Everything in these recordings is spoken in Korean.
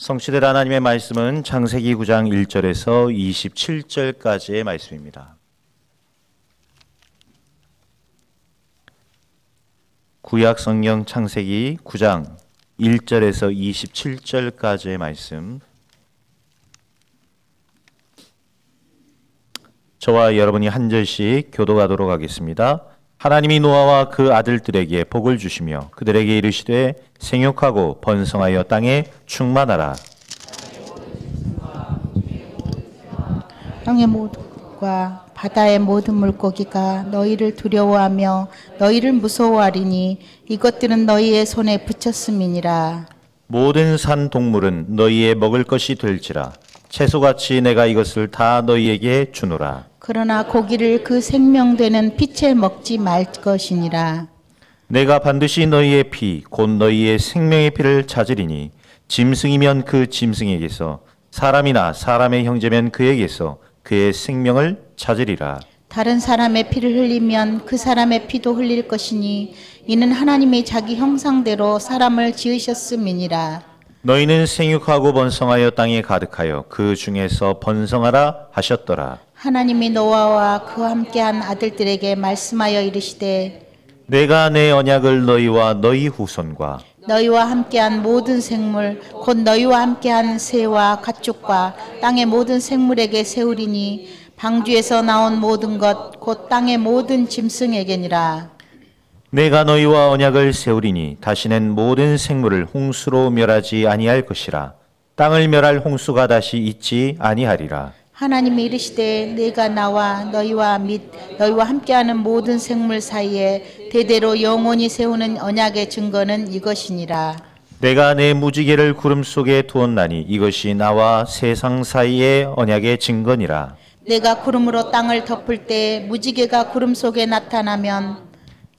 성취될 하나님의 말씀은 창세기 9장 1절에서 27절까지의 말씀입니다. 구약 성경 창세기 9장 1절에서 27절까지의 말씀, 저와 여러분이 한 절씩 교독하도록 하겠습니다. 하나님이 노아와 그 아들들에게 복을 주시며 그들에게 이르시되 생육하고 번성하여 땅에 충만하라. 땅의 모든과 바다의 모든 물고기가 너희를 두려워하며 너희를 무서워하리니 이것들은 너희의 손에 붙였음이니라. 모든 산 동물은 너희의 먹을 것이 될지라. 채소같이 내가 이것을 다 너희에게 주노라. 그러나 고기를 그 생명되는 빛에 먹지 말 것이니라. 내가 반드시 너희의 피 곧 너희의 생명의 피를 찾으리니 짐승이면 그 짐승에게서 사람이나 사람의 형제면 그에게서 그의 생명을 찾으리라. 다른 사람의 피를 흘리면 그 사람의 피도 흘릴 것이니 이는 하나님이 자기 형상대로 사람을 지으셨음이니라. 너희는 생육하고 번성하여 땅에 가득하여 그 중에서 번성하라 하셨더라. 하나님이 노아와 그와 함께한 아들들에게 말씀하여 이르시되 내가 내 언약을 너희와 너희 후손과 너희와 함께한 모든 생물 곧 너희와 함께한 새와 가축과 땅의 모든 생물에게 세우리니 방주에서 나온 모든 것 곧 땅의 모든 짐승에게니라. 내가 너희와 언약을 세우리니 다시는 모든 생물을 홍수로 멸하지 아니할 것이라. 땅을 멸할 홍수가 다시 있지 아니하리라. 하나님이 이르시되 내가 나와 너희와 및 너희와 함께하는 모든 생물 사이에 대대로 영원히 세우는 언약의 증거는 이것이니라. 내가 내 무지개를 구름 속에 두었나니 이것이 나와 세상 사이의 언약의 증거니라. 내가 구름으로 땅을 덮을 때 무지개가 구름 속에 나타나면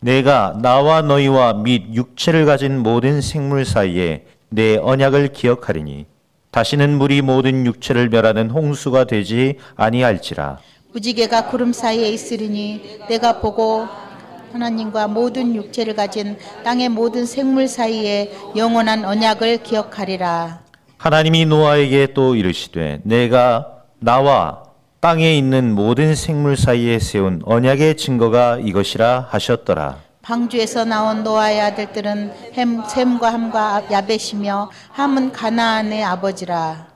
내가 나와 너희와 및 육체를 가진 모든 생물 사이에 내 언약을 기억하리니 다시는 물이 모든 육체를 멸하는 홍수가 되지 아니할지라. 무지개가 구름 사이에 있으리니 내가 보고 하나님과 모든 육체를 가진 땅의 모든 생물 사이에 영원한 언약을 기억하리라. 하나님이 노아에게 또 이르시되 내가 나와 땅에 있는 모든 생물 사이에 세운 언약의 증거가 이것이라 하셨더라. 방주에서 나온 노아의 아들들은 셈과 함과 야벳이며 함은 가나안의 아버지라.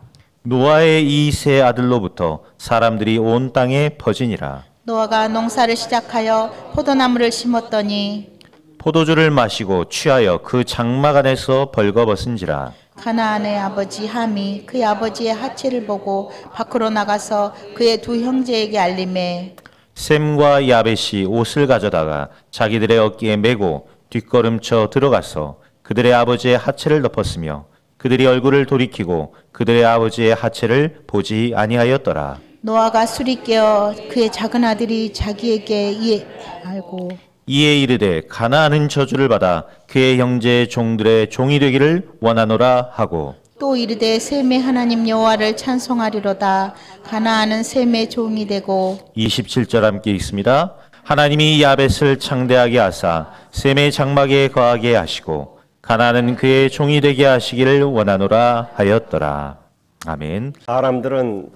노아의 이 세 아들로부터 사람들이 온 땅에 퍼지니라. 노아가 농사를 시작하여 포도나무를 심었더니 포도주를 마시고 취하여 그 장막 안에서 벌거벗은지라. 가나안의 아버지 함이 그의 아버지의 하체를 보고 밖으로 나가서 그의 두 형제에게 알림해 셈과 야벳이 옷을 가져다가 자기들의 어깨에 메고 뒷걸음쳐 들어가서 그들의 아버지의 하체를 덮었으며 그들이 얼굴을 돌이키고 그들의 아버지의 하체를 보지 아니하였더라. 노아가 술이 깨어 그의 작은 아들이 자기에게 알고 이에 이르되 가나안은 저주를 받아 그의 형제의 종들의 종이 되기를 원하노라 하고 또 이르되 셈의 하나님 여호와를 찬송하리로다. 가나안은 셈의 종이 되고 27절 함께 읽습니다. 하나님이 야벳을 창대하게 하사 셈의 장막에 거하게 하시고 가나안은 그의 종이 되게 하시기를 원하노라 하였더라. 아멘. 사람들은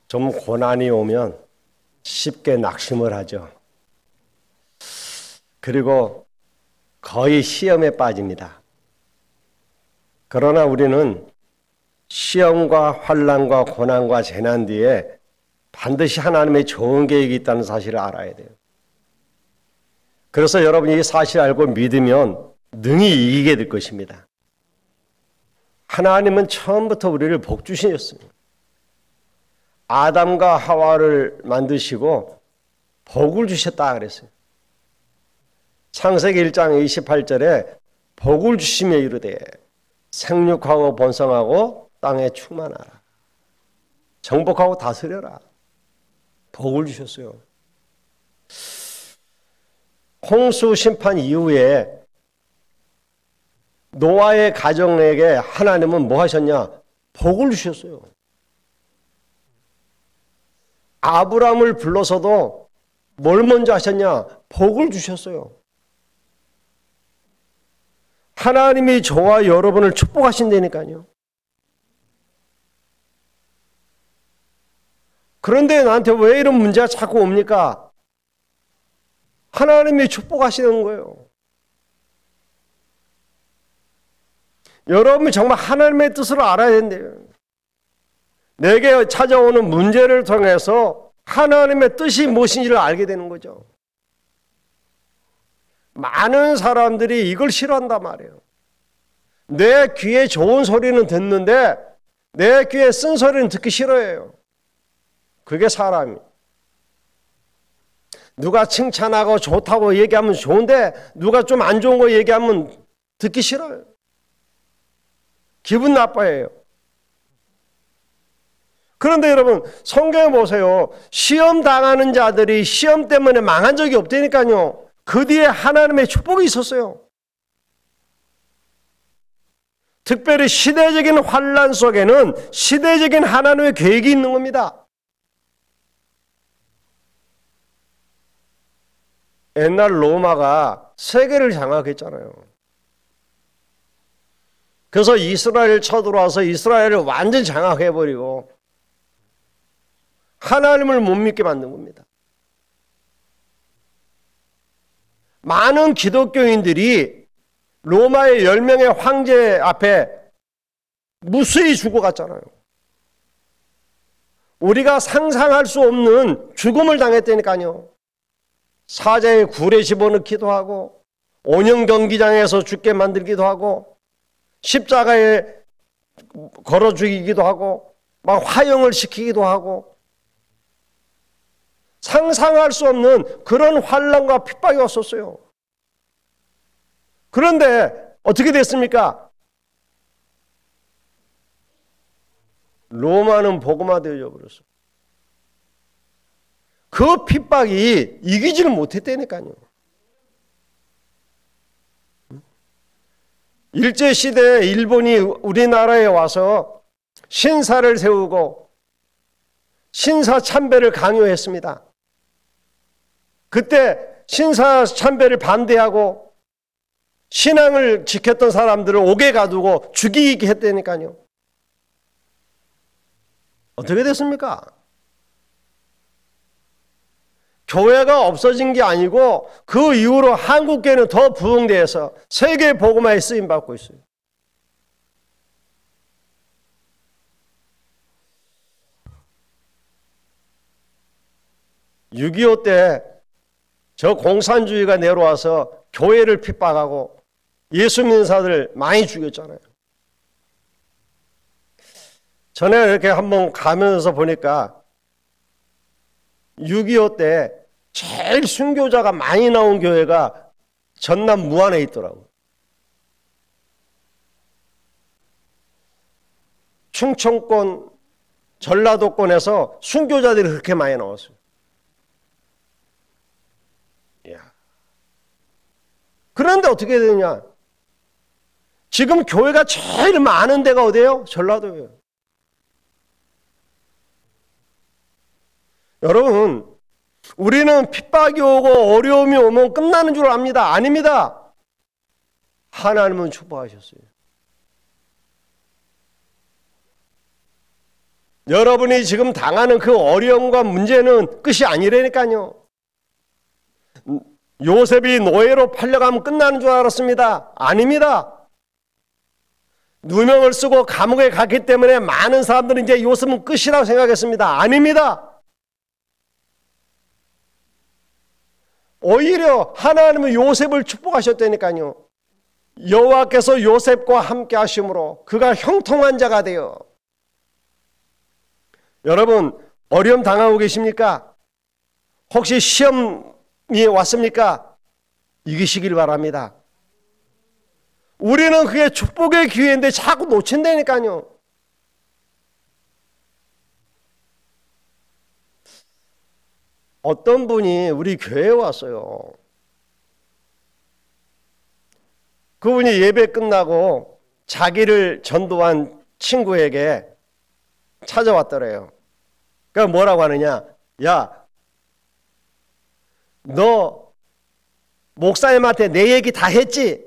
좀 고난이 오면 쉽게 낙심을 하죠. 그리고 거의 시험에 빠집니다. 그러나 우리는 시험과 환난과 고난과 재난 뒤에 반드시 하나님의 좋은 계획이 있다는 사실을 알아야 돼요. 그래서 여러분이 이 사실을 알고 믿으면 능히 이기게 될 것입니다. 하나님은 처음부터 우리를 복 주시었습니다. 아담과 하와를 만드시고 복을 주셨다 그랬어요. 창세기 1장 28절에 복을 주시며 이르되 생육하고 번성하고 땅에 충만하라. 정복하고 다스려라. 복을 주셨어요. 홍수 심판 이후에 노아의 가정에게 하나님은 뭐 하셨냐? 복을 주셨어요. 아브라함을 불러서도 뭘 먼저 하셨냐? 복을 주셨어요. 하나님이 저와 여러분을 축복하신다니까요. 그런데 나한테 왜 이런 문제가 자꾸 옵니까? 하나님이 축복하시는 거예요. 여러분이 정말 하나님의 뜻을 알아야 된대요. 내게 찾아오는 문제를 통해서 하나님의 뜻이 무엇인지를 알게 되는 거죠. 많은 사람들이 이걸 싫어한단 말이에요. 내 귀에 좋은 소리는 듣는데 내 귀에 쓴 소리는 듣기 싫어해요. 그게 사람이. 누가 칭찬하고 좋다고 얘기하면 좋은데 누가 좀 안 좋은 거 얘기하면 듣기 싫어요. 기분 나빠해요. 그런데 여러분 성경에 보세요. 시험 당하는 자들이 시험 때문에 망한 적이 없다니까요. 그 뒤에 하나님의 축복이 있었어요. 특별히 시대적인 환난 속에는 시대적인 하나님의 계획이 있는 겁니다. 옛날 로마가 세계를 장악했잖아요. 그래서 이스라엘 쳐들어와서 이스라엘을 완전 장악해버리고 하나님을 못 믿게 만든 겁니다. 많은 기독교인들이 로마의 10명의 황제 앞에 무수히 죽어갔잖아요. 우리가 상상할 수 없는 죽음을 당했다니까요. 사자의 굴에 집어넣기도 하고 온영 경기장에서 죽게 만들기도 하고 십자가에 걸어 죽이기도 하고 막 화형을 시키기도 하고 상상할 수 없는 그런 환난과 핍박이 왔었어요. 그런데 어떻게 됐습니까? 로마는 복음화되어 버렸어요. 그 핍박이 이기지를 못했다니까요. 일제시대에 일본이 우리나라에 와서 신사를 세우고 신사참배를 강요했습니다. 그때 신사참배를 반대하고 신앙을 지켰던 사람들을 옥에 가두고 죽이게 했다니까요. 어떻게 됐습니까? 교회가 없어진 게 아니고 그 이후로 한국교회는 더 부흥돼서 세계 복음화에 쓰임받고 있어요. (6.25) 때 저 공산주의가 내려와서 교회를 핍박하고 예수 믿는 사람들 많이 죽였잖아요. 전에 이렇게 한번 가면서 보니까 6.25 때 제일 순교자가 많이 나온 교회가 전남 무안에 있더라고요. 충청권, 전라도권에서 순교자들이 그렇게 많이 나왔어요. 그런데 어떻게 되냐? 지금 교회가 제일 많은 데가 어디예요? 전라도예요. 여러분, 우리는 핍박이 오고 어려움이 오면 끝나는 줄 압니다. 아닙니다. 하나님은 축복하셨어요. 여러분이 지금 당하는 그 어려움과 문제는 끝이 아니라니까요. 요셉이 노예로 팔려가면 끝나는 줄 알았습니다. 아닙니다. 누명을 쓰고 감옥에 갔기 때문에 많은 사람들은 이제 요셉은 끝이라고 생각했습니다. 아닙니다. 오히려 하나님은 요셉을 축복하셨다니까요. 여호와께서 요셉과 함께 하심으로 그가 형통한 자가 되어. 여러분, 어려움 당하고 계십니까? 혹시 시험이 왔습니까? 이기시길 바랍니다. 우리는 그게 축복의 기회인데 자꾸 놓친다니까요. 어떤 분이 우리 교회에 왔어요. 그분이 예배 끝나고 자기를 전도한 친구에게 찾아왔더래요. 그러니까 뭐라고 하느냐? 야, 너 목사님한테 내 얘기 다 했지?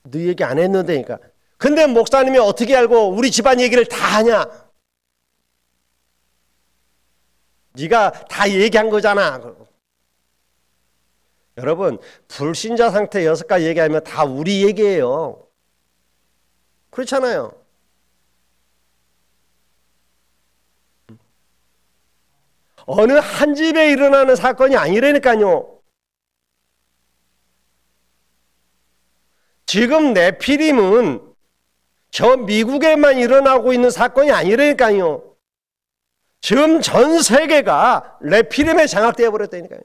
너 얘기 안 했는데, 그러니까 근데 목사님이 어떻게 알고 우리 집안 얘기를 다 하냐? 네가 다 얘기한 거잖아. 여러분, 불신자 상태 6가지 얘기하면 다 우리 얘기예요. 그렇잖아요. 어느 한 집에 일어나는 사건이 아니라니까요. 지금 네피림은 저 미국에만 일어나고 있는 사건이 아니라니까요. 지금 전 세계가 네피림에 장악되어 버렸다니까요.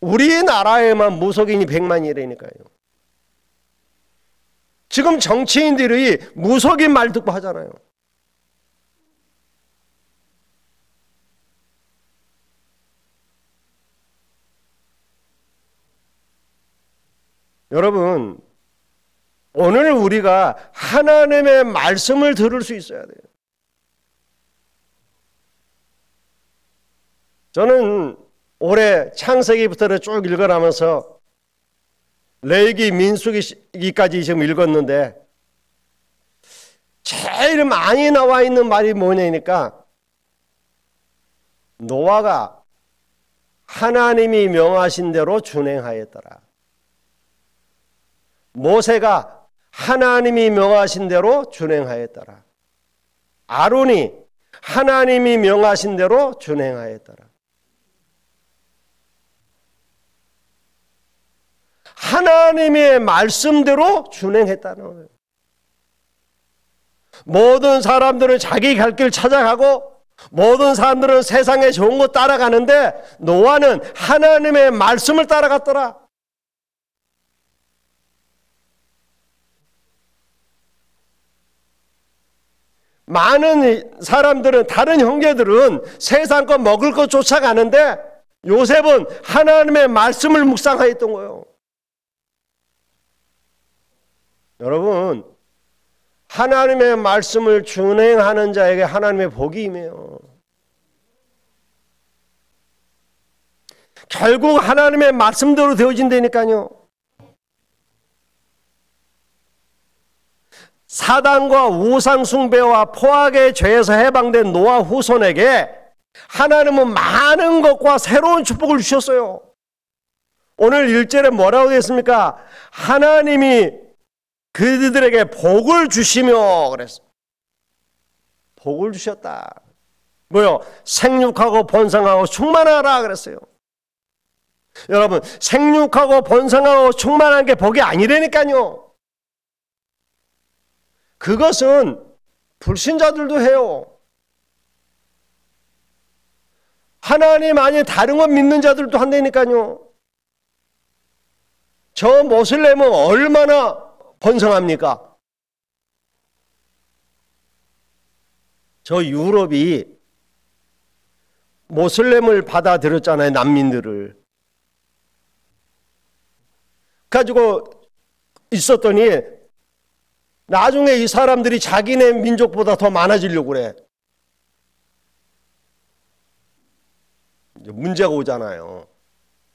우리나라에만 무속인이 100만이라니까요. 지금 정치인들이 무속인 말 듣고 하잖아요. 여러분, 오늘 우리가 하나님의 말씀을 들을 수 있어야 돼요. 저는 올해 창세기부터 쭉 읽어나면서 레위기, 민수기까지 지금 읽었는데 제일 많이 나와 있는 말이 뭐냐니까 노아가 하나님이 명하신 대로 준행하였더라. 모세가 하나님이 명하신 대로 준행하였더라. 아론이 하나님이 명하신 대로 준행하였더라. 하나님의 말씀대로 준행했다는 거예요. 모든 사람들은 자기 갈 길 찾아가고 모든 사람들은 세상에 좋은 거 따라가는데 노아는 하나님의 말씀을 따라갔더라. 많은 사람들은, 다른 형제들은 세상 거 먹을 거 쫓아가는데 요셉은 하나님의 말씀을 묵상하였던 거예요. 여러분, 하나님의 말씀을 준행하는 자에게 하나님의 복이 임해요. 결국 하나님의 말씀대로 되어진다니까요. 사단과 우상 숭배와 포악의 죄에서 해방된 노아 후손에게 하나님은 많은 것과 새로운 축복을 주셨어요. 오늘 1절에 뭐라고 되어 있습니까? 하나님이 그들에게 복을 주시며 그랬어요. 복을 주셨다. 뭐요? 생육하고 번성하고 충만하라 그랬어요. 여러분, 생육하고 번성하고 충만한 게 복이 아니라니까요. 그것은 불신자들도 해요. 하나님 아닌 다른 것 믿는 자들도 한다니까요. 저 모슬렘은 얼마나 번성합니까? 저 유럽이 모슬렘을 받아들였잖아요. 난민들을. 가지고 있었더니 나중에 이 사람들이 자기네 민족보다 더 많아지려고 그래. 문제가 오잖아요.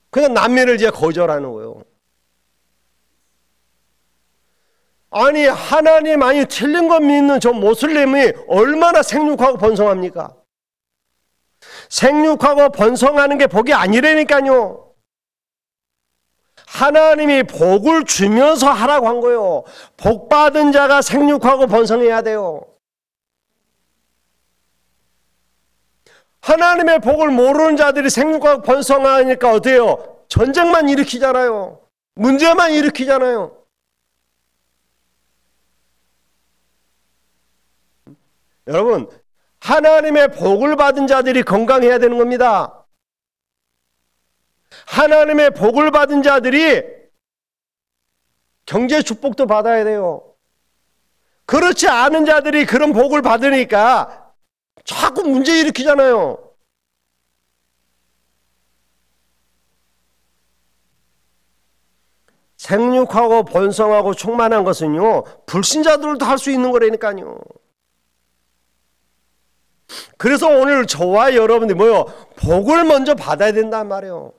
그냥 난민을 이제 거절하는 거예요. 아니, 하나님 아니 틀린 것 믿는 저 모슬렘이 얼마나 생육하고 번성합니까? 생육하고 번성하는 게 복이 아니라니까요. 하나님이 복을 주면서 하라고 한 거예요. 복 받은 자가 생육하고 번성해야 돼요. 하나님의 복을 모르는 자들이 생육하고 번성하니까 어때요? 전쟁만 일으키잖아요. 문제만 일으키잖아요. 여러분, 하나님의 복을 받은 자들이 건강해야 되는 겁니다. 하나님의 복을 받은 자들이 경제 축복도 받아야 돼요. 그렇지 않은 자들이 그런 복을 받으니까 자꾸 문제 일으키잖아요. 생육하고 번성하고 충만한 것은요, 불신자들도 할 수 있는 거라니까요. 그래서 오늘 저와 여러분들이 뭐요? 복을 먼저 받아야 된단 말이에요.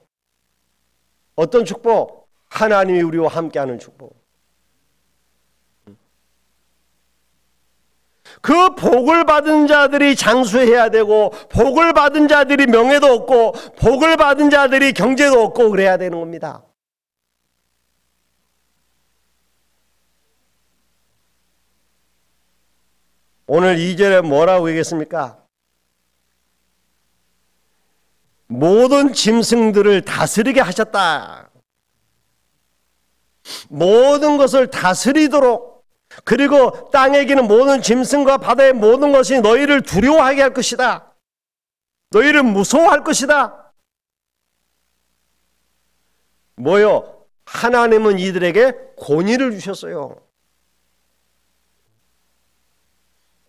어떤 축복? 하나님이 우리와 함께하는 축복. 그 복을 받은 자들이 장수해야 되고, 복을 받은 자들이 명예도 얻고, 복을 받은 자들이 경제도 얻고 그래야 되는 겁니다. 오늘 2절에 뭐라고 얘기했습니까? 모든 짐승들을 다스리게 하셨다. 모든 것을 다스리도록, 그리고 땅에 기는 모든 짐승과 바다의 모든 것이 너희를 두려워하게 할 것이다. 너희를 무서워할 것이다. 뭐요? 하나님은 이들에게 권위를 주셨어요.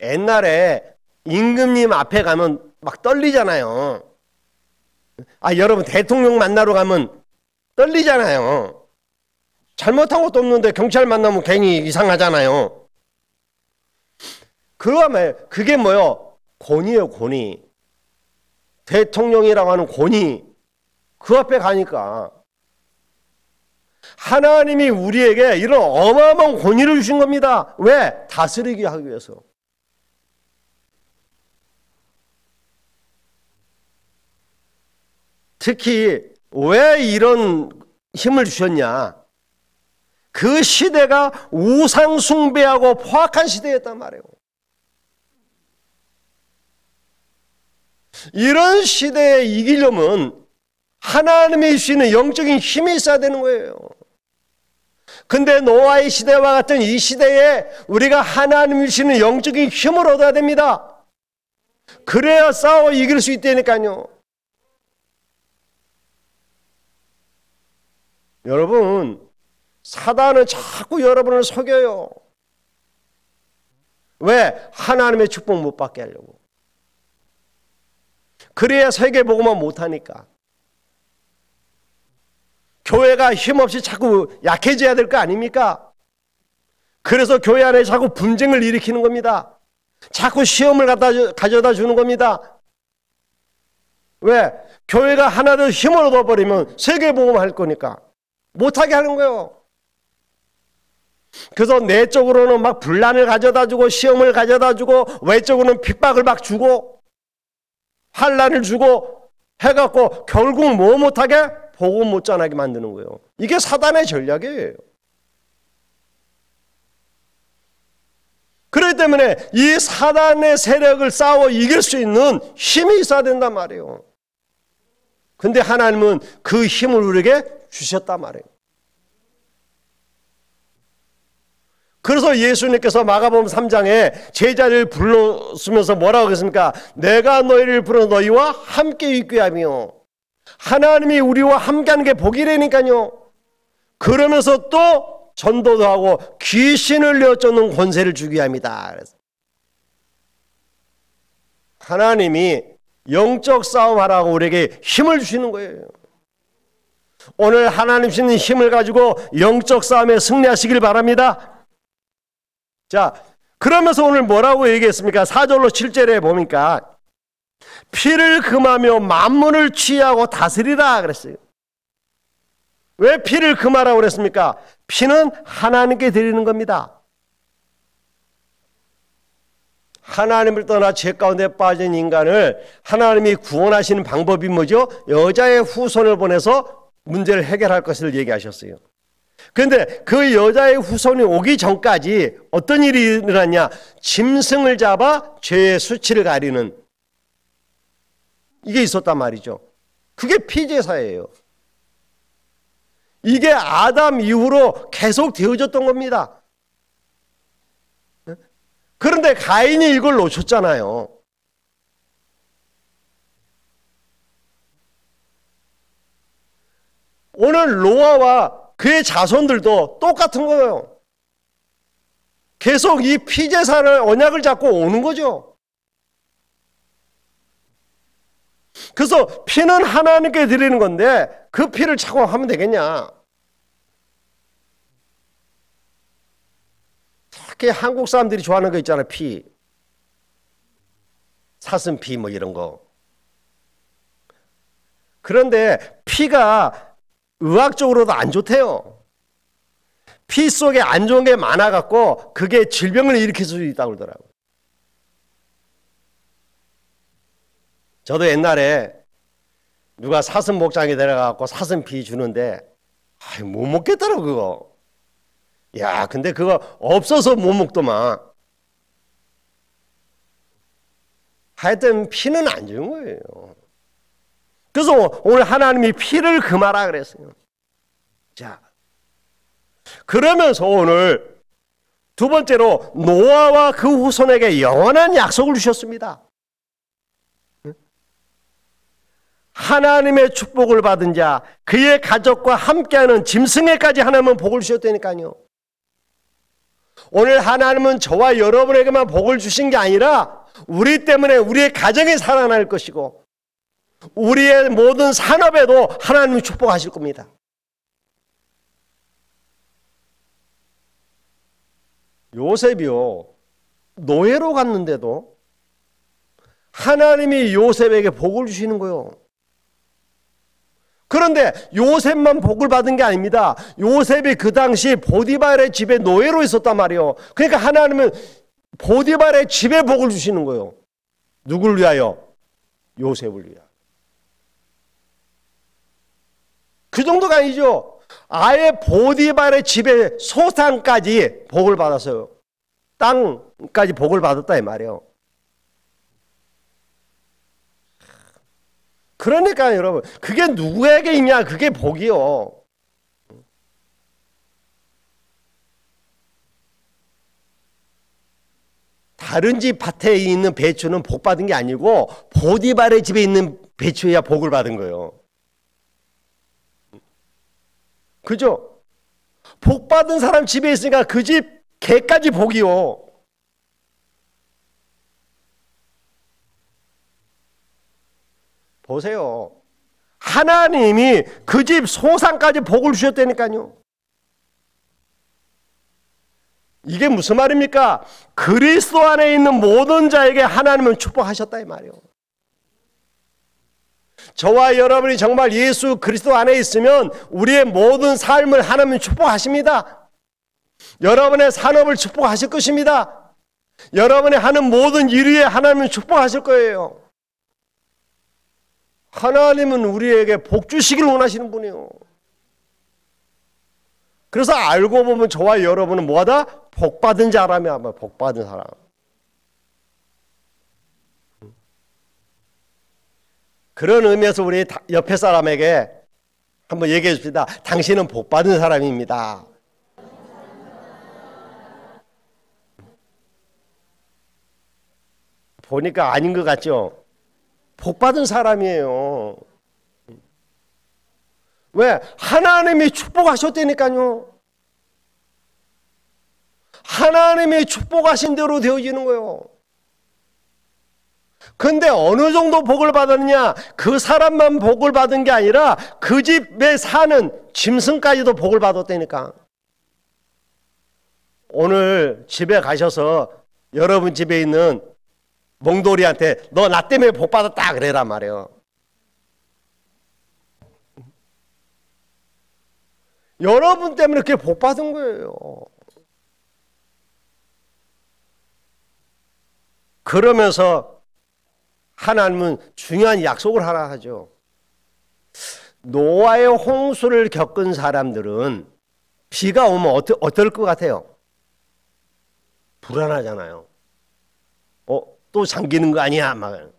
옛날에 임금님 앞에 가면 막 떨리잖아요. 여러분 대통령 만나러 가면 떨리잖아요. 잘못한 것도 없는데 경찰 만나면 괜히 이상하잖아요. 그게 뭐요? 권위예요, 권위. 대통령이라고 하는 권위. 그 앞에 가니까 하나님이 우리에게 이런 어마어마한 권위를 주신 겁니다. 왜? 다스리게 하기 위해서. 특히 왜 이런 힘을 주셨냐? 그 시대가 우상 숭배하고 포악한 시대였단 말이에요. 이런 시대에 이기려면 하나님이 주시는 영적인 힘이 있어야 되는 거예요. 근데 노아의 시대와 같은 이 시대에 우리가 하나님이 주시는 영적인 힘을 얻어야 됩니다. 그래야 싸워 이길 수 있다니까요. 여러분, 사단은 자꾸 여러분을 속여요. 왜? 하나님의 축복 못 받게 하려고. 그래야 세계복음만 못하니까. 교회가 힘없이 자꾸 약해져야 될 거 아닙니까? 그래서 교회 안에 자꾸 분쟁을 일으키는 겁니다. 자꾸 시험을 가져다 주는 겁니다. 왜? 교회가 하나 더 힘을 얻어버리면 세계복음 할 거니까 못하게 하는 거예요. 그래서 내적으로는 막 분란을 가져다 주고 시험을 가져다 주고 외적으로는 핍박을 막 주고 환난을 주고 해갖고 결국 뭐 못하게? 복음 못 전하게 만드는 거예요. 이게 사단의 전략이에요. 그렇기 때문에 이 사단의 세력을 싸워 이길 수 있는 힘이 있어야 된단 말이에요. 근데 하나님은 그 힘을 우리에게 주셨단 말이에요. 그래서 예수님께서 마가복음 3장에 제자를 불러쓰면서 뭐라고 했습니까? 내가 너희를 불러 너희와 함께 있게 하며, 하나님이 우리와 함께하는 게 복이라니까요. 그러면서 또 전도도 하고 귀신을 내쫓는 권세를 주게 합니다. 하나님이 영적 싸움하라고 우리에게 힘을 주시는 거예요. 오늘 하나님 주시는 힘을 가지고 영적 싸움에 승리하시길 바랍니다. 자, 그러면서 오늘 뭐라고 얘기했습니까? 4절로 7절에 보니까 피를 금하며 만물을 취하고 다스리라 그랬어요. 왜 피를 금하라고 그랬습니까? 피는 하나님께 드리는 겁니다. 하나님을 떠나 죄 가운데 빠진 인간을 하나님이 구원하시는 방법이 뭐죠? 여자의 후손을 보내서 문제를 해결할 것을 얘기하셨어요. 그런데 그 여자의 후손이 오기 전까지 어떤 일이 일어났냐? 짐승을 잡아 죄의 수치를 가리는 이게 있었단 말이죠. 그게 피제사예요. 이게 아담 이후로 계속 되어졌던 겁니다. 그런데 가인이 이걸 놓쳤잖아요. 오늘 노아와 그의 자손들도 똑같은 거예요. 계속 이 피제사를 언약을 잡고 오는 거죠. 그래서 피는 하나님께 드리는 건데 그 피를 자꾸 하면 되겠냐? 특히 한국 사람들이 좋아하는 거 있잖아요. 피. 사슴피 뭐 이런 거. 그런데 피가 의학적으로도 안 좋대요. 피 속에 안 좋은 게 많아갖고 그게 질병을 일으킬 수 있다고 그러더라고요. 저도 옛날에 누가 사슴 목장에 데려가갖고 사슴 피 주는데 못 먹겠더라고 그거. 야, 근데 그거 없어서 못 먹더만. 하여튼 피는 안 주는 거예요. 그래서 오늘 하나님이 피를 금하라 그랬어요. 자, 그러면서 오늘 두 번째로 노아와 그 후손에게 영원한 약속을 주셨습니다. 하나님의 축복을 받은 자, 그의 가족과 함께하는 짐승에까지 하나님은 복을 주셨다니까요. 오늘 하나님은 저와 여러분에게만 복을 주신 게 아니라 우리 때문에 우리의 가정이 살아날 것이고 우리의 모든 산업에도 하나님이 축복하실 겁니다. 요셉이요, 노예로 갔는데도 하나님이 요셉에게 복을 주시는 거예요. 그런데 요셉만 복을 받은 게 아닙니다. 요셉이 그 당시 보디발의 집에 노예로 있었단 말이에요. 그러니까 하나님은 보디발의 집에 복을 주시는 거예요. 누굴 위하여? 요셉을 위하여. 그 정도가 아니죠. 아예 보디발의 집에 소산까지 복을 받았어요. 땅까지 복을 받았다 이 말이에요. 그러니까 여러분, 그게 누구에게 있냐? 그게 복이요. 다른 집 밭에 있는 배추는 복 받은 게 아니고 보디발의 집에 있는 배추야 복을 받은 거예요. 그죠? 복 받은 사람 집에 있으니까 그 집 개까지 복이요. 보세요. 하나님이 그 집 소산까지 복을 주셨다니까요. 이게 무슨 말입니까? 그리스도 안에 있는 모든 자에게 하나님은 축복하셨다 이 말이에요. 저와 여러분이 정말 예수 그리스도 안에 있으면 우리의 모든 삶을 하나님은 축복하십니다. 여러분의 산업을 축복하실 것입니다. 여러분이 하는 모든 일 위에 하나님은 축복하실 거예요. 하나님은 우리에게 복 주시길 원하시는 분이에요. 그래서 알고 보면 저와 여러분은 뭐하다? 복 받은 자라며 아마 복 받은 사람. 그런 의미에서 우리 옆에 사람에게 한번 얘기해 줍시다. 당신은 복 받은 사람입니다. 보니까 아닌 것 같죠? 복 받은 사람이에요. 왜? 하나님이 축복하셨다니까요. 하나님이 축복하신 대로 되어지는 거예요. 근데 어느 정도 복을 받았느냐? 그 사람만 복을 받은 게 아니라 그 집에 사는 짐승까지도 복을 받았다니까. 오늘 집에 가셔서 여러분 집에 있는 몽돌이한테 너 나 때문에 복 받았다 그래란 말이에요. 여러분 때문에 그렇게 복 받은 거예요. 그러면서 하나님은 중요한 약속을 하나 하죠. 노아의 홍수를 겪은 사람들은 비가 오면 어떨 것 같아요? 불안하잖아요. 또 잠기는 거 아니야? 막.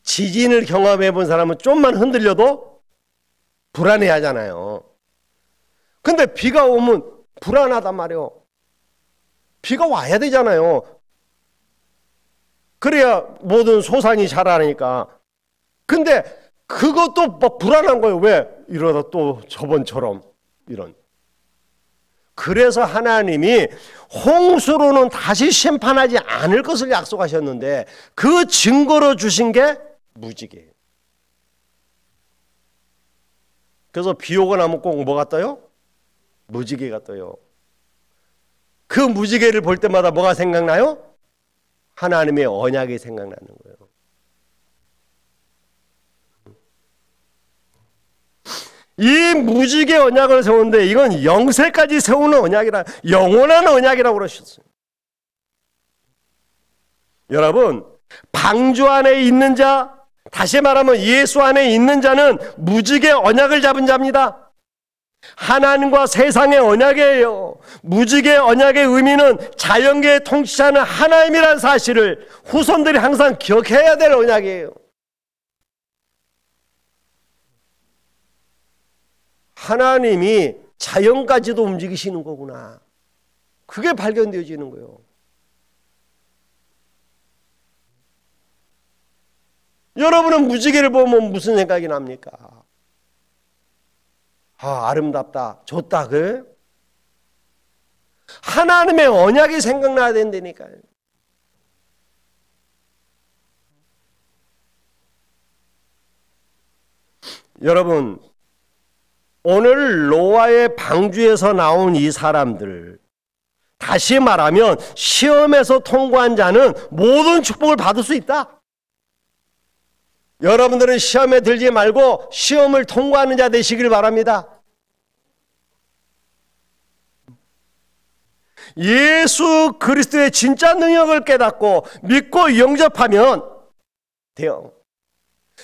지진을 경험해 본 사람은 좀만 흔들려도 불안해 하잖아요. 근데 비가 오면 불안하단 말이에요. 비가 와야 되잖아요. 그래야 모든 소산이 자라니까. 근데 그것도 막 불안한 거예요. 왜? 이러다 또 저번처럼 이런. 그래서 하나님이 홍수로는 다시 심판하지 않을 것을 약속하셨는데 그 증거로 주신 게 무지개예요. 그래서 비 오고 나면 꼭 뭐가 떠요? 무지개가 떠요. 그 무지개를 볼 때마다 뭐가 생각나요? 하나님의 언약이 생각나는 거예요. 이 무지개 언약을 세우는데 이건 영세까지 세우는 언약이라, 영원한 언약이라고 그러셨어요. 여러분, 방주 안에 있는 자, 다시 말하면 예수 안에 있는 자는 무지개 언약을 잡은 자입니다. 하나님과 세상의 언약이에요. 무지개 언약의 의미는 자연계에 통치하는 하나님이라는 사실을 후손들이 항상 기억해야 될 언약이에요. 하나님이 자연까지도 움직이시는 거구나. 그게 발견되어지는 거예요. 여러분은 무지개를 보면 무슨 생각이 납니까? 아름답다, 좋다, 그래? 하나님의 언약이 생각나야 된다니까요. 여러분, 오늘 노아의 방주에서 나온 이 사람들, 다시 말하면 시험에서 통과한 자는 모든 축복을 받을 수 있다. 여러분들은 시험에 들지 말고 시험을 통과하는 자 되시길 바랍니다. 예수 그리스도의 진짜 능력을 깨닫고 믿고 영접하면 돼요.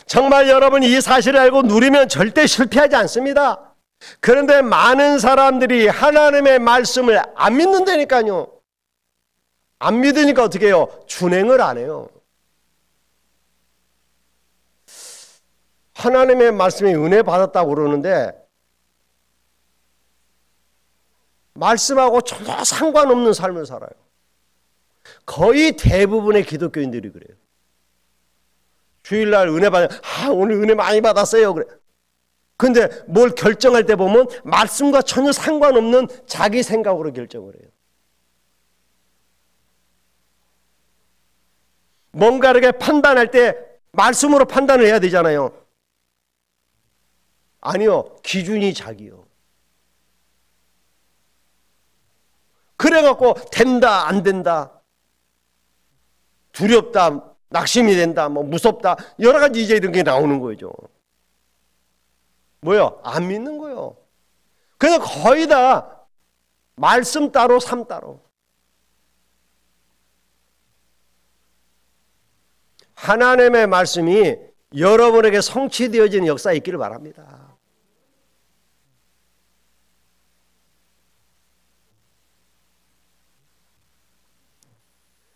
정말 여러분이 이 사실을 알고 누리면 절대 실패하지 않습니다. 그런데 많은 사람들이 하나님의 말씀을 안 믿는다니까요. 안 믿으니까 어떻게 해요? 준행을 안 해요. 하나님의 말씀에 은혜 받았다고 그러는데 말씀하고 전혀 상관없는 삶을 살아요. 거의 대부분의 기독교인들이 그래요. 주일날 은혜 받아요. 오늘 은혜 많이 받았어요. 그래. 근데 뭘 결정할 때 보면 말씀과 전혀 상관없는 자기 생각으로 결정을 해요. 뭔가 이렇게 판단할 때 말씀으로 판단을 해야 되잖아요. 아니요, 기준이 자기요. 그래갖고 된다, 안 된다, 두렵다, 낙심이 된다, 뭐 무섭다, 여러 가지 이제 이런 게 나오는 거죠. 뭐요? 안 믿는 거요. 그냥 거의 다 말씀 따로 삶 따로. 하나님의 말씀이 여러분에게 성취되어지는 역사에 있기를 바랍니다.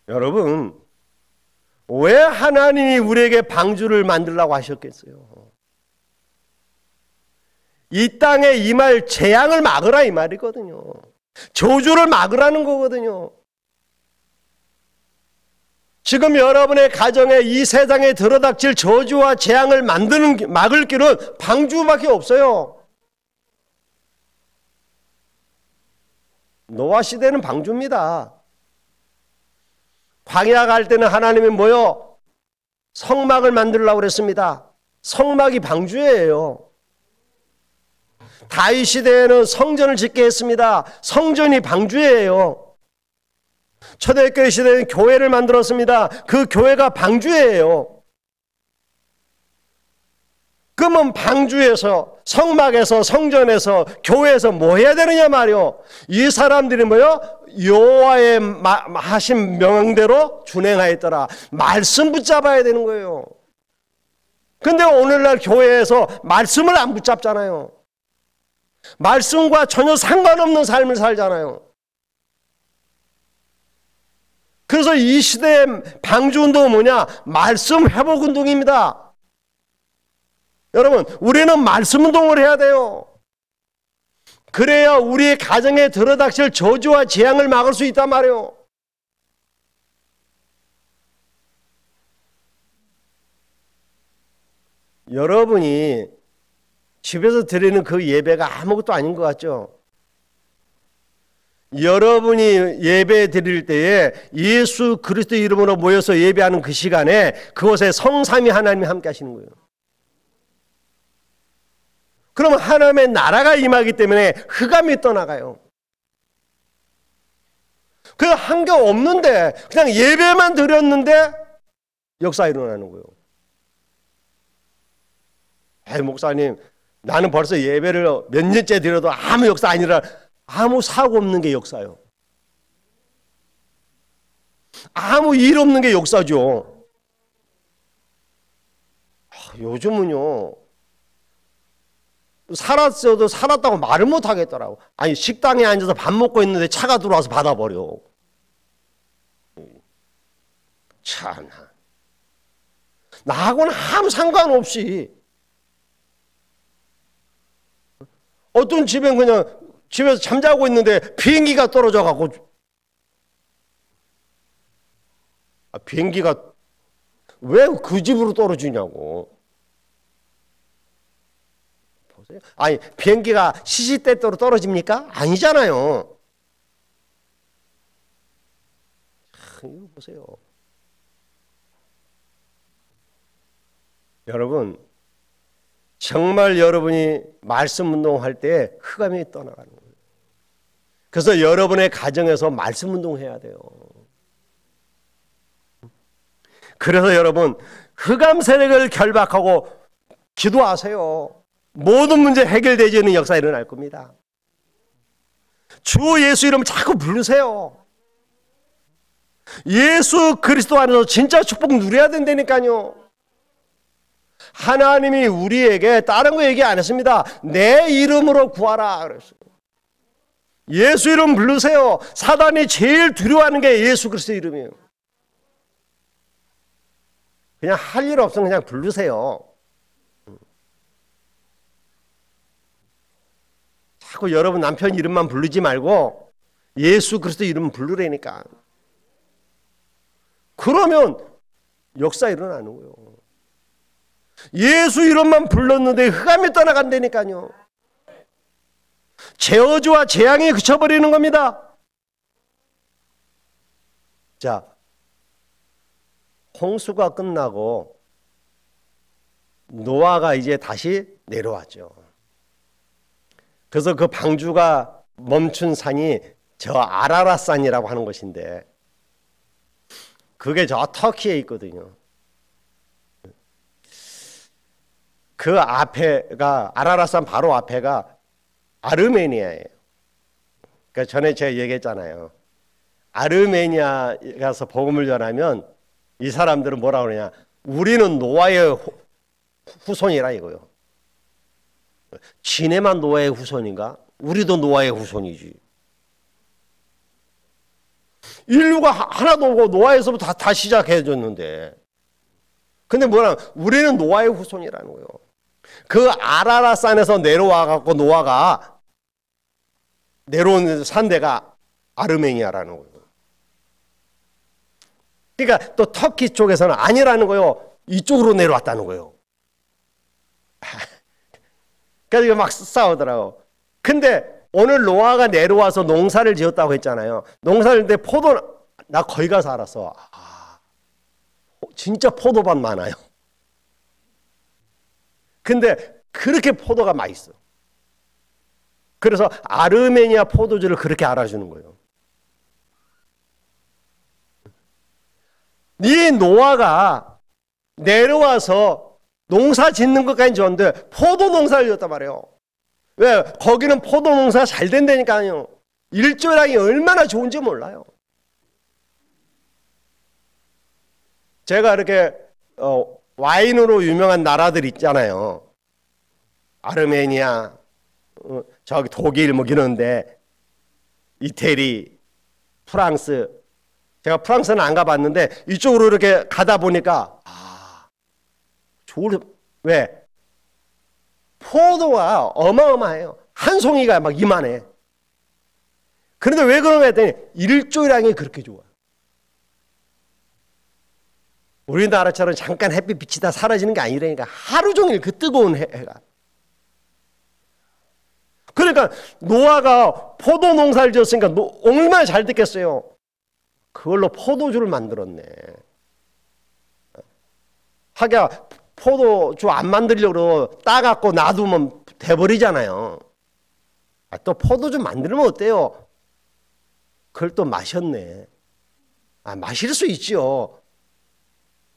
여러분, 왜 하나님이 우리에게 방주를 만들라고 하셨겠어요? 이 땅에 임할 재앙을 막으라 이 말이거든요. 저주를 막으라는 거거든요. 지금 여러분의 가정에 이 세상에 들어닥칠 저주와 재앙을 막을 길은 방주밖에 없어요. 노아 시대는 방주입니다. 광야 갈 때는 하나님이 뭐요? 성막을 만들려고 그랬습니다. 성막이 방주예요. 다윗 시대에는 성전을 짓게 했습니다. 성전이 방주예요. 초대교회 시대에는 교회를 만들었습니다. 그 교회가 방주예요. 그러면 방주에서, 성막에서, 성전에서, 교회에서 뭐 해야 되느냐 말이요. 이 사람들이 뭐요? 여호와의 하신 명령대로 준행하였더라. 말씀 붙잡아야 되는 거예요. 근데 오늘날 교회에서 말씀을 안 붙잡잖아요. 말씀과 전혀 상관없는 삶을 살잖아요. 그래서 이 시대의 방주운동은 뭐냐? 말씀 회복운동입니다. 여러분, 우리는 말씀운동을 해야 돼요. 그래야 우리의 가정에 들어닥칠 저주와 재앙을 막을 수 있단 말이에요. 여러분이 집에서 드리는 그 예배가 아무것도 아닌 것 같죠? 여러분이 예배 드릴 때에 예수 그리스도 이름으로 모여서 예배하는 그 시간에 그곳에 성삼위 하나님이 함께 하시는 거예요. 그러면 하나님의 나라가 임하기 때문에 흑암이 떠나가요. 그냥 한 게 없는데 그냥 예배만 드렸는데 역사 일어나는 거예요. 목사님, 나는 벌써 예배를 몇 년째 드려도 아무 역사 아니라 아무 사고 없는 게 역사요. 아무 일 없는 게 역사죠. 요즘은요, 살았어도 살았다고 말을 못 하겠더라고. 아니, 식당에 앉아서 밥 먹고 있는데 차가 들어와서 받아버려. 참나. 나하고는 아무 상관없이. 어떤 집엔 그냥 집에서 잠자고 있는데 비행기가 떨어져 갖고, 비행기가 왜 그 집으로 떨어지냐고. 보세요. 아니, 비행기가 시시때때로 떨어집니까? 아니잖아요. 이거 보세요. 여러분, 정말 여러분이 말씀 운동할 때 흑암이 떠나가는 거예요. 그래서 여러분의 가정에서 말씀 운동해야 돼요. 그래서 여러분, 흑암 세력을 결박하고 기도하세요. 모든 문제 해결되지는 역사 일어날 겁니다. 주 예수 이름 자꾸 부르세요. 예수 그리스도 안에서 진짜 축복 누려야 된다니까요. 하나님이 우리에게 다른 거 얘기 안 했습니다. 내 이름으로 구하라 그랬어요. 예수 이름 부르세요. 사단이 제일 두려워하는 게 예수 그리스도 이름이에요. 그냥 할 일 없으면 그냥 부르세요. 자꾸 여러분 남편 이름만 부르지 말고 예수 그리스도 이름 부르라니까. 그러면 역사 일어나는 거예요. 예수 이름만 불렀는데 흑암이 떠나간다니까요. 저주와 재앙이 그쳐버리는 겁니다. 자, 홍수가 끝나고 노아가 이제 다시 내려왔죠. 그래서 그 방주가 멈춘 산이 저 아라랏산이라고 하는 곳인데 그게 저 터키에 있거든요. 그 앞에가 아라랏산 바로 앞에가 아르메니아예요. 그러니까 전에 제가 얘기했잖아요. 아르메니아 가서 복음을 전하면 이 사람들은 뭐라 그러냐? 우리는 노아의 후손이라 이거요. 지네만 노아의 후손인가? 우리도 노아의 후손이지. 인류가 하나도 없고 노아에서부터 다 시작해줬는데 근데 뭐라 우리는 노아의 후손이라는 거예요. 그 아라랏산에서 내려와갖고 노아가 내려온 산대가 아르메니아라는 거예요. 그러니까 또 터키 쪽에서는 아니라는 거예요. 이쪽으로 내려왔다는 거예요. 그래서 막 싸우더라고. 근데 오늘 노아가 내려와서 농사를 지었다고 했잖아요. 농사를 지을 때 포도, 나 거기 가서 알았어. 진짜 포도밭 많아요. 근데 그렇게 포도가 맛있어. 그래서 아르메니아 포도주를 그렇게 알아주는 거예요. 이 노아가 내려와서 농사 짓는 것까지 좋은데 포도 농사를 지었단 말이에요. 왜? 거기는 포도 농사 잘 된다니까요. 일조량이 얼마나 좋은지 몰라요. 제가 이렇게 와인으로 유명한 나라들 있잖아요. 아르메니아, 저기 독일 뭐 이런데 이태리, 프랑스. 제가 프랑스는 안 가봤는데 이쪽으로 이렇게 가다 보니까 왜? 포도가 어마어마해요. 한 송이가 막 이만해. 그런데 왜 그런가 했더니 일조량이 그렇게 좋아요. 우리나라처럼 잠깐 햇빛 비치다 사라지는 게 아니라니까 하루 종일 그 뜨거운 해가. 그러니까 노아가 포도 농사를 지었으니까 얼마나 잘 됐겠어요. 그걸로 포도주를 만들었네. 하기야 포도주 안 만들려고 따갖고 놔두면 돼버리잖아요. 또 포도주 만들면 어때요? 그걸 또 마셨네. 마실 수 있지요.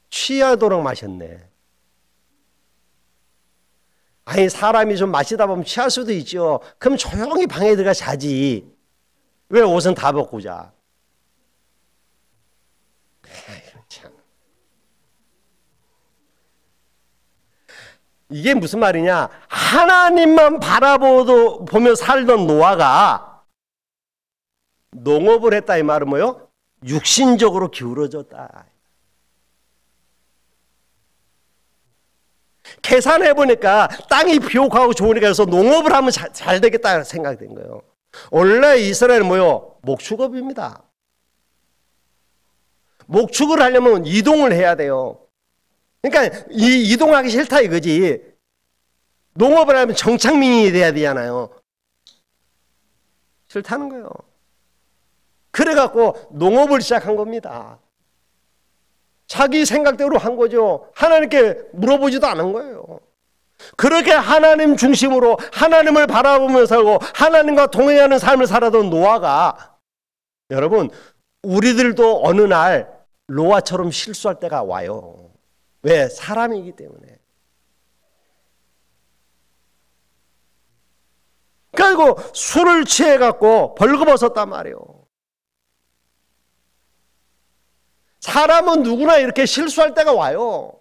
취하도록 마셨네. 아니 사람이 좀 마시다 보면 취할 수도 있죠. 그럼 조용히 방에 들어가 자지. 왜 옷은 다 벗고 자? 참. 이게 무슨 말이냐? 하나님만 보며 살던 노아가 농업을 했다 이 말은 뭐요? 육신적으로 기울어졌다. 계산해 보니까 땅이 비옥하고 좋으니까 해서 농업을 하면 잘 되겠다 생각된 거예요. 원래 이스라엘은 뭐요? 목축업입니다. 목축을 하려면 이동을 해야 돼요. 그러니까 이동하기 싫다 이거지. 농업을 하면 정착민이 돼야 되잖아요. 싫다는 거예요. 그래갖고 농업을 시작한 겁니다. 자기 생각대로 한 거죠. 하나님께 물어보지도 않은 거예요. 그렇게 하나님 중심으로 하나님을 바라보며 살고 하나님과 동행하는 삶을 살아던 노아가, 여러분 우리들도 어느 날 노아처럼 실수할 때가 와요. 왜? 사람이기 때문에. 그리고 술을 취해갖고 벌거벗었단 말이에요. 사람은 누구나 이렇게 실수할 때가 와요.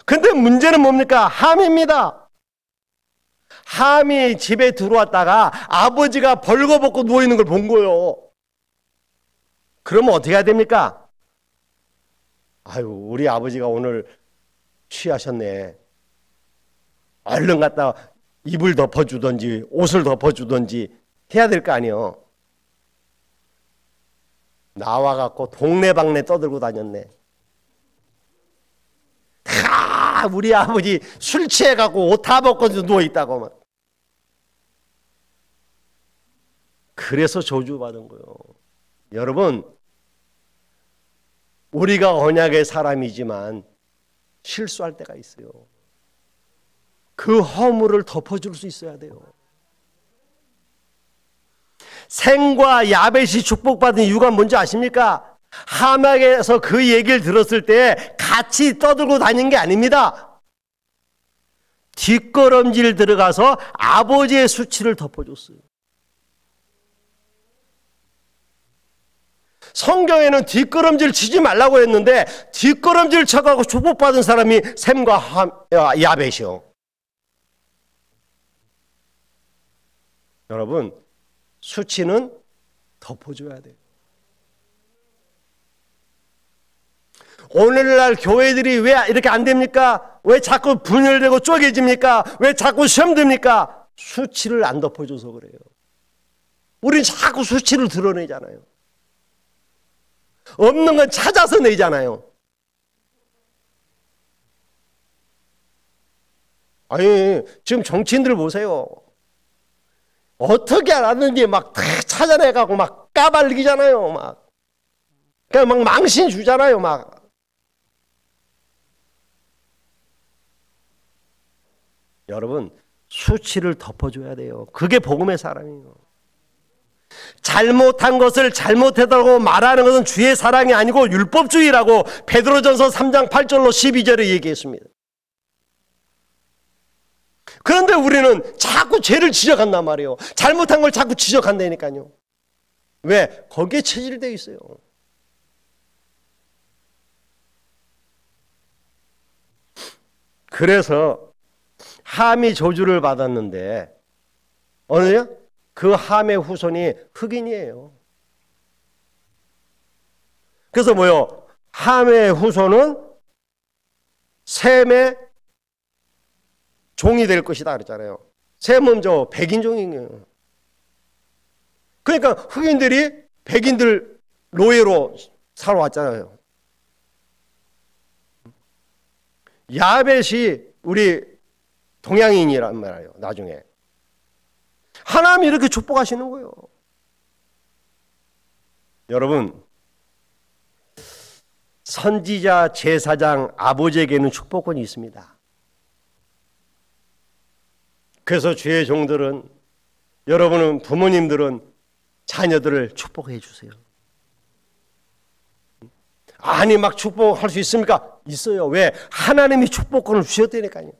근데 문제는 뭡니까? 함입니다. 함이 집에 들어왔다가 아버지가 벌거벗고 누워있는 걸 본 거예요. 그러면 어떻게 해야 됩니까? 아유, 우리 아버지가 오늘 취하셨네. 얼른 갖다 이불 덮어주든지 옷을 덮어주든지 해야 될 거 아니에요. 나와갖고 동네방네 떠들고 다녔네. 우리 아버지 술 취해갖고 옷 다 벗고 누워있다고 막. 그래서 저주받은 거예요. 여러분, 우리가 언약의 사람이지만 실수할 때가 있어요. 그 허물을 덮어줄 수 있어야 돼요. 셈과 야벳이 축복받은 이유가 뭔지 아십니까? 하막에서 그 얘기를 들었을 때 같이 떠들고 다닌 게 아닙니다. 뒷걸음질 들어가서 아버지의 수치를 덮어줬어요. 성경에는 뒷걸음질 치지 말라고 했는데 뒷걸음질 쳐가고 축복받은 사람이 셈과 야벳이요. 여러분, 수치는 덮어줘야 돼요. 오늘날 교회들이 왜 이렇게 안 됩니까? 왜 자꾸 분열되고 쪼개집니까? 왜 자꾸 시험 듭니까? 수치를 안 덮어줘서 그래요. 우린 자꾸 수치를 드러내잖아요. 없는 건 찾아서 내잖아요. 아니, 지금 정치인들 보세요. 어떻게 알았는지 막 다 찾아내가고 막 까발리잖아요. 막. 그냥 막 망신 주잖아요. 막. 여러분, 수치를 덮어줘야 돼요. 그게 복음의 사람이에요. 잘못한 것을 잘못했다고 말하는 것은 주의 사랑이 아니고 율법주의라고 베드로전서 3장 8절로 12절에 얘기했습니다. 그런데 우리는 자꾸 죄를 지적한단 말이에요. 잘못한 걸 자꾸 지적한다니까요. 왜? 거기에 체질되어 있어요. 그래서 함이 저주를 받았는데 어느냐? 그 함의 후손이 흑인이에요. 그래서 뭐요? 함의 후손은 셈의 종이 될 것이다 그랬잖아요. 셈은 저 백인종이에요. 그러니까 흑인들이 백인들 노예로 살아왔잖아요. 야벳이 우리 동양인이란 말이에요. 나중에 하나님이 이렇게 축복하시는 거예요. 여러분, 선지자, 제사장, 아버지에게는 축복권이 있습니다. 그래서 주의 종들은, 여러분은, 부모님들은 자녀들을 축복해 주세요. 아니 막 축복할 수 있습니까? 있어요. 왜? 하나님이 축복권을 주셨다니까요.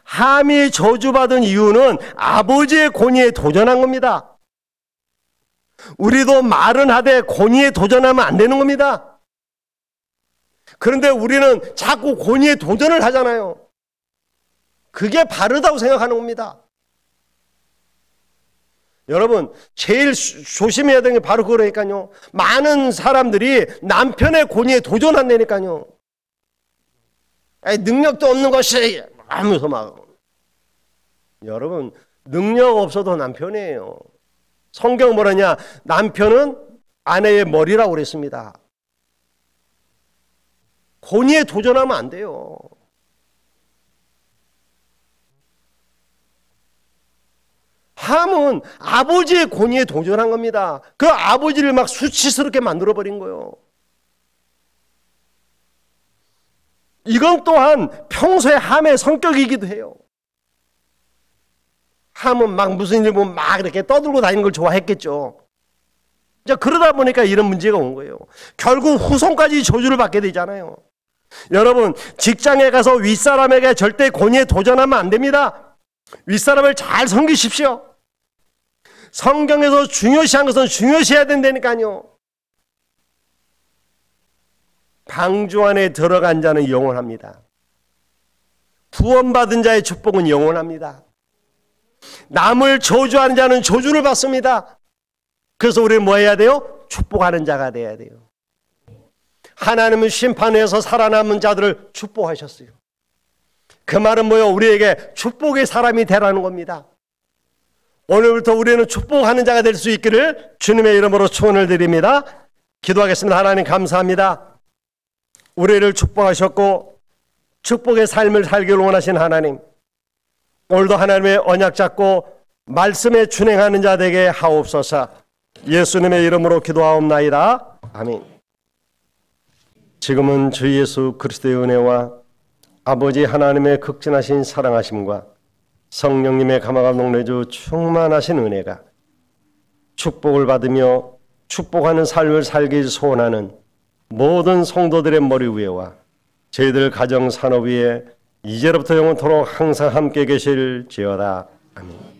함이 저주받은 이유는 아버지의 권위에 도전한 겁니다. 우리도 말은 하되 권위에 도전하면 안 되는 겁니다. 그런데 우리는 자꾸 권위에 도전을 하잖아요. 그게 바르다고 생각하는 겁니다. 여러분, 제일 조심해야 되는 게 바로 그러니까요. 많은 사람들이 남편의 권위에 도전한다니까요. 능력도 없는 것이 하면서 막. 여러분, 능력 없어도 남편이에요. 성경 뭐라냐? 남편은 아내의 머리라고 그랬습니다. 권위에 도전하면 안 돼요. 함은 아버지의 권위에 도전한 겁니다. 그 아버지를 막 수치스럽게 만들어버린 거예요. 이건 또한 평소에 함의 성격이기도 해요. 함은 막 무슨 일 보면 막 이렇게 떠들고 다니는 걸 좋아했겠죠. 이제 그러다 보니까 이런 문제가 온 거예요. 결국 후손까지 저주를 받게 되잖아요. 여러분, 직장에 가서 윗사람에게 절대 권위에 도전하면 안 됩니다. 윗사람을 잘 섬기십시오. 성경에서 중요시한 것은 중요시해야 된다니까요. 방주 안에 들어간 자는 영원합니다. 구원받은 자의 축복은 영원합니다. 남을 저주하는 자는 저주를 받습니다. 그래서 우리는 뭐 해야 돼요? 축복하는 자가 돼야 돼요. 하나님은 심판에서 살아남은 자들을 축복하셨어요. 그 말은 뭐예요? 우리에게 축복의 사람이 되라는 겁니다. 오늘부터 우리는 축복하는 자가 될 수 있기를 주님의 이름으로 축원을 드립니다. 기도하겠습니다. 하나님 감사합니다. 우리를 축복하셨고 축복의 삶을 살기를 원하신 하나님, 오늘도 하나님의 언약 잡고 말씀에 준행하는 자 되게 하옵소서. 예수님의 이름으로 기도하옵나이다. 아멘. 지금은 주 예수 그리스도의 은혜와 아버지 하나님의 극진하신 사랑하심과 성령님의 감화감동 내주 충만하신 은혜가 축복을 받으며 축복하는 삶을 살기 소원하는 모든 성도들의 머리 위에와 저희들 가정 산업 위에 이제로부터 영원토록 항상 함께 계실지어다. 아멘.